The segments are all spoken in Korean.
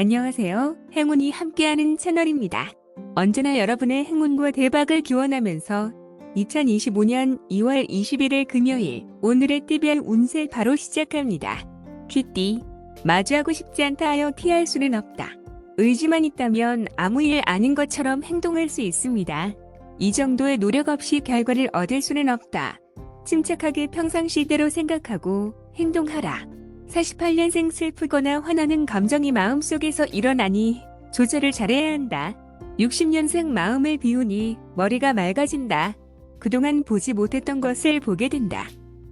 안녕하세요. 행운이 함께하는 채널입니다. 언제나 여러분의 행운과 대박을 기원하면서 2025년 2월 21일 금요일 오늘의 띠별 운세 바로 시작합니다. 쥐띠, 마주하고 싶지 않다 하여 피할 수는 없다. 의지만 있다면 아무 일 아닌 것처럼 행동할 수 있습니다. 이 정도의 노력 없이 결과를 얻을 수는 없다. 침착하게 평상시대로 생각하고 행동하라. 48년생 슬프거나 화나는 감정이 마음속에서 일어나니 조절을 잘해야 한다. 60년생 마음을 비우니 머리가 맑아진다. 그동안 보지 못했던 것을 보게 된다.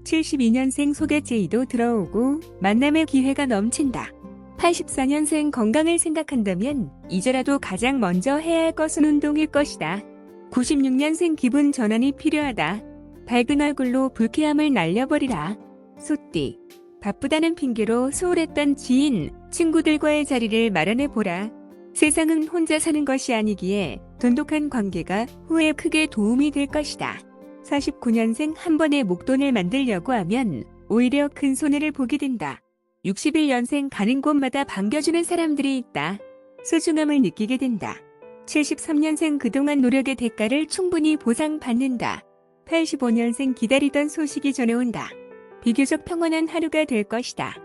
72년생 소개제의도 들어오고 만남의 기회가 넘친다. 84년생 건강을 생각한다면 이제라도 가장 먼저 해야 할 것은 운동일 것이다. 96년생 기분 전환이 필요하다. 밝은 얼굴로 불쾌함을 날려버리라. 소띠, 바쁘다는 핑계로 소홀했던 지인, 친구들과의 자리를 마련해보라. 세상은 혼자 사는 것이 아니기에 돈독한 관계가 후에 크게 도움이 될 것이다. 49년생 한 번에 목돈을 만들려고 하면 오히려 큰 손해를 보게 된다. 61년생 가는 곳마다 반겨주는 사람들이 있다. 소중함을 느끼게 된다. 73년생 그동안 노력의 대가를 충분히 보상받는다. 85년생 기다리던 소식이 전해온다. 비교적 평온한 하루가 될 것이다.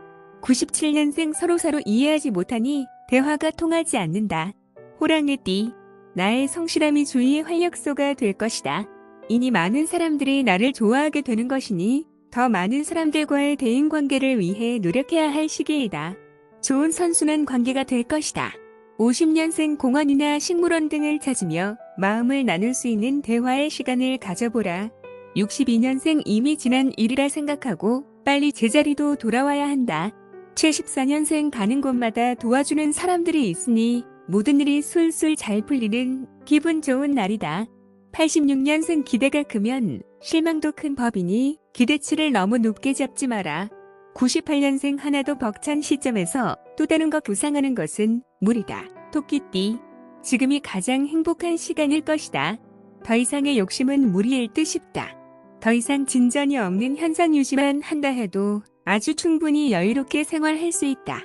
97년생 서로 이해하지 못하니 대화가 통하지 않는다. 호랑이띠, 나의 성실함이 주위의 활력소가 될 것이다. 이니 많은 사람들이 나를 좋아하게 되는 것이니 더 많은 사람들과의 대인관계를 위해 노력해야 할 시기이다. 좋은 선순환 관계가 될 것이다. 50년생 공원이나 식물원 등을 찾으며 마음을 나눌 수 있는 대화의 시간을 가져보라. 62년생 이미 지난 일이라 생각하고 빨리 제자리도 돌아와야 한다. 74년생 가는 곳마다 도와주는 사람들이 있으니 모든 일이 술술 잘 풀리는 기분 좋은 날이다. 86년생 기대가 크면 실망도 큰 법이니 기대치를 너무 높게 잡지 마라. 98년생 하나도 벅찬 시점에서 또 다른 거 구상하는 것은 무리다. 토끼띠, 지금이 가장 행복한 시간일 것이다. 더 이상의 욕심은 무리일 듯 싶다. 더 이상 진전이 없는 현상 유지만 한다 해도 아주 충분히 여유롭게 생활할 수 있다.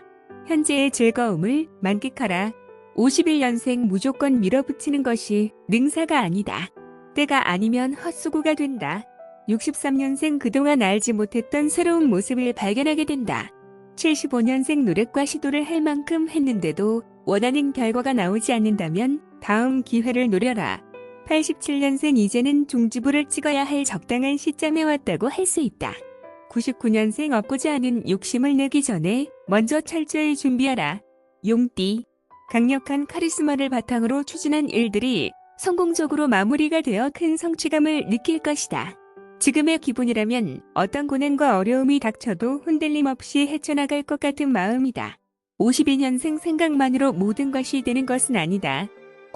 현재의 즐거움을 만끽하라. 51년생 무조건 밀어붙이는 것이 능사가 아니다. 때가 아니면 헛수고가 된다. 63년생 그동안 알지 못했던 새로운 모습을 발견하게 된다. 75년생 노력과 시도를 할 만큼 했는데도 원하는 결과가 나오지 않는다면 다음 기회를 노려라. 87년생 이제는 종지부를 찍어야 할 적당한 시점에 왔다고 할 수 있다. 99년생 없고자 하는 욕심을 내기 전에 먼저 철저히 준비하라. 용띠, 강력한 카리스마를 바탕으로 추진한 일들이 성공적으로 마무리가 되어 큰 성취감을 느낄 것이다. 지금의 기분이라면 어떤 고난과 어려움이 닥쳐도 흔들림 없이 헤쳐나갈 것 같은 마음이다. 52년생 생각만으로 모든 것이 되는 것은 아니다.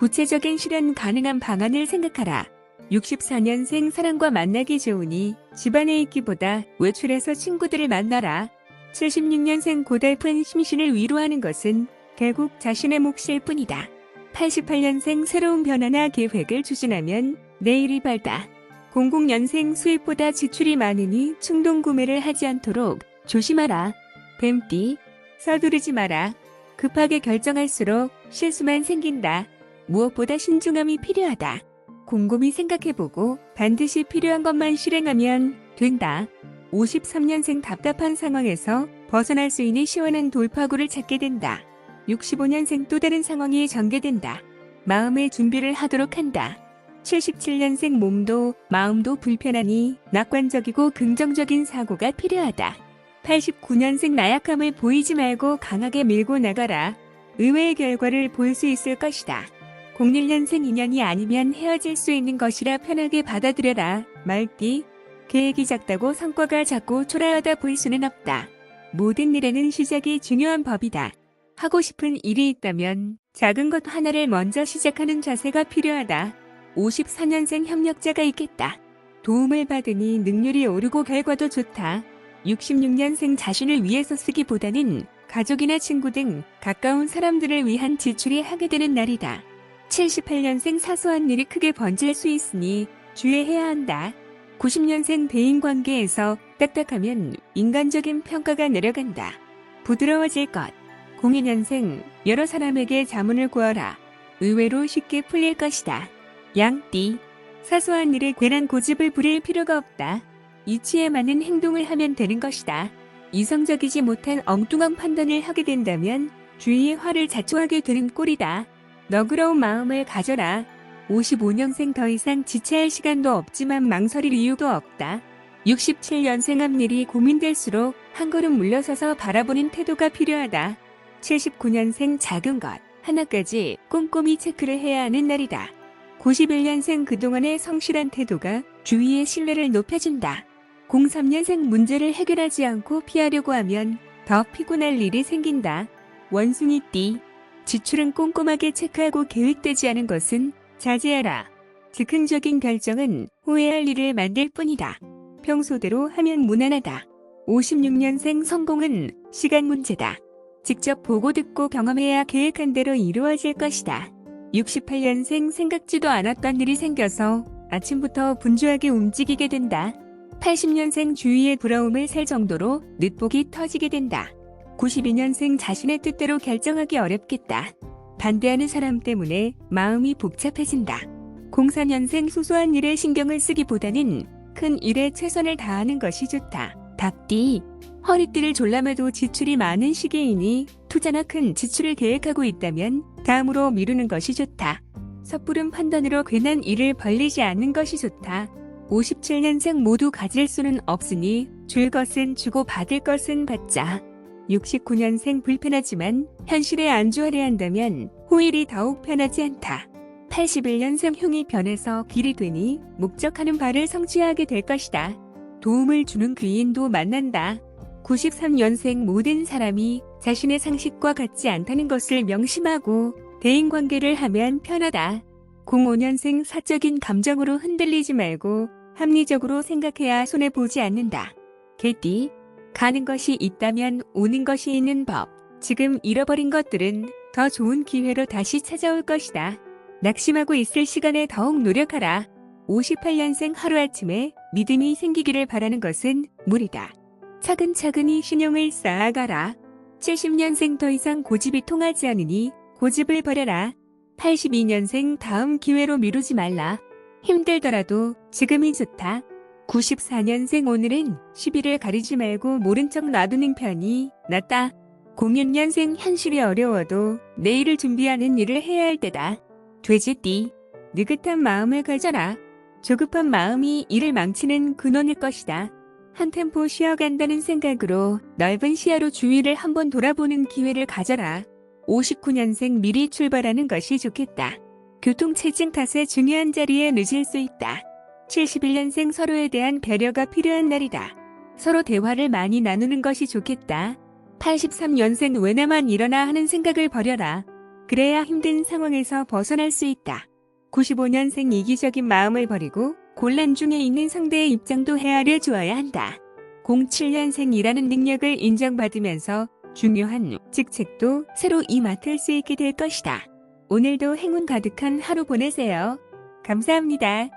구체적인 실현 가능한 방안을 생각하라. 64년생 사람과 만나기 좋으니 집안에 있기보다 외출해서 친구들을 만나라. 76년생 고달픈 심신을 위로하는 것은 결국 자신의 몫일 뿐이다. 88년생 새로운 변화나 계획을 추진하면 내일이 밝다. 00년생 수입보다 지출이 많으니 충동 구매를 하지 않도록 조심하라. 뱀띠, 서두르지 마라. 급하게 결정할수록 실수만 생긴다. 무엇보다 신중함이 필요하다. 곰곰이 생각해보고 반드시 필요한 것만 실행하면 된다. 53년생 답답한 상황에서 벗어날 수 있는 시원한 돌파구를 찾게 된다. 65년생 또 다른 상황이 전개된다. 마음의 준비를 하도록 한다. 77년생 몸도 마음도 불편하니 낙관적이고 긍정적인 사고가 필요하다. 89년생 나약함을 보이지 말고 강하게 밀고 나가라. 의외의 결과를 볼 수 있을 것이다. 01년생 인연이 아니면 헤어질 수 있는 것이라 편하게 받아들여라. 말띠, 계획이 작다고 성과가 작고 초라하다 보일 수는 없다. 모든 일에는 시작이 중요한 법이다. 하고 싶은 일이 있다면 작은 것 하나를 먼저 시작하는 자세가 필요하다. 54년생 협력자가 있겠다. 도움을 받으니 능률이 오르고 결과도 좋다. 66년생 자신을 위해서 쓰기보다는 가족이나 친구 등 가까운 사람들을 위한 지출이 하게 되는 날이다. 78년생 사소한 일이 크게 번질 수 있으니 주의해야 한다. 90년생 대인관계에서 딱딱하면 인간적인 평가가 내려간다. 부드러워질 것. 02년생 여러 사람에게 자문을 구하라. 의외로 쉽게 풀릴 것이다. 양띠. 사소한 일에 괜한 고집을 부릴 필요가 없다. 이치에 맞는 행동을 하면 되는 것이다. 이성적이지 못한 엉뚱한 판단을 하게 된다면 주위의 화를 자초하게 되는 꼴이다. 너그러운 마음을 가져라. 55년생 더 이상 지체할 시간도 없지만 망설일 이유도 없다. 67년생 앞일이 고민될수록 한 걸음 물러서서 바라보는 태도가 필요하다. 79년생 작은 것 하나까지 꼼꼼히 체크를 해야 하는 날이다. 91년생 그동안의 성실한 태도가 주위의 신뢰를 높여준다. 03년생 문제를 해결하지 않고 피하려고 하면 더 피곤할 일이 생긴다. 원숭이띠. 지출은 꼼꼼하게 체크하고 계획되지 않은 것은 자제하라. 즉흥적인 결정은 후회할 일을 만들 뿐이다. 평소대로 하면 무난하다. 56년생 성공은 시간 문제다. 직접 보고 듣고 경험해야 계획한 대로 이루어질 것이다. 68년생 생각지도 않았던 일이 생겨서 아침부터 분주하게 움직이게 된다. 80년생 주위의 부러움을 살 정도로 늦복이 터지게 된다. 92년생 자신의 뜻대로 결정하기 어렵겠다. 반대하는 사람 때문에 마음이 복잡해진다. 04년생 소소한 일에 신경을 쓰기보다는 큰 일에 최선을 다하는 것이 좋다. 닭띠. 허리띠를 졸라매도 지출이 많은 시기이니 투자나 큰 지출을 계획하고 있다면 다음으로 미루는 것이 좋다. 섣부른 판단으로 괜한 일을 벌리지 않는 것이 좋다. 57년생 모두 가질 수는 없으니 줄 것은 주고 받을 것은 받자. 69년생 불편하지만 현실에 안주하려 한다면 호일이 더욱 편하지 않다. 81년생 흉이 변해서 길이 되니 목적하는 바를 성취하게 될 것이다. 도움을 주는 귀인도 만난다. 93년생 모든 사람이 자신의 상식과 같지 않다는 것을 명심하고 대인관계를 하면 편하다. 05년생 사적인 감정으로 흔들리지 말고 합리적으로 생각해야 손해보지 않는다. 개띠. 가는 것이 있다면 오는 것이 있는 법. 지금 잃어버린 것들은 더 좋은 기회로 다시 찾아올 것이다. 낙심하고 있을 시간에 더욱 노력하라. 58년생 하루아침에 믿음이 생기기를 바라는 것은 무리다. 차근차근히 신용을 쌓아가라. 70년생 더 이상 고집이 통하지 않으니 고집을 버려라. 82년생 다음 기회로 미루지 말라. 힘들더라도 지금이 좋다. 94년생 오늘은 시비를 가리지 말고 모른 척 놔두는 편이 낫다. 06년생 현실이 어려워도 내일을 준비하는 일을 해야 할 때다. 돼지띠. 느긋한 마음을 가져라. 조급한 마음이 일을 망치는 근원일 것이다. 한 템포 쉬어간다는 생각으로 넓은 시야로 주위를 한번 돌아보는 기회를 가져라. 59년생 미리 출발하는 것이 좋겠다. 교통체증 탓에 중요한 자리에 늦을 수 있다. 71년생 서로에 대한 배려가 필요한 날이다. 서로 대화를 많이 나누는 것이 좋겠다. 83년생 왜 나만 일어나 하는 생각을 버려라. 그래야 힘든 상황에서 벗어날 수 있다. 95년생 이기적인 마음을 버리고 곤란 중에 있는 상대의 입장도 헤아려 주어야 한다. 07년생 일하는 능력을 인정받으면서 중요한 직책도 새로 맡을 수 있게 될 것이다. 오늘도 행운 가득한 하루 보내세요. 감사합니다.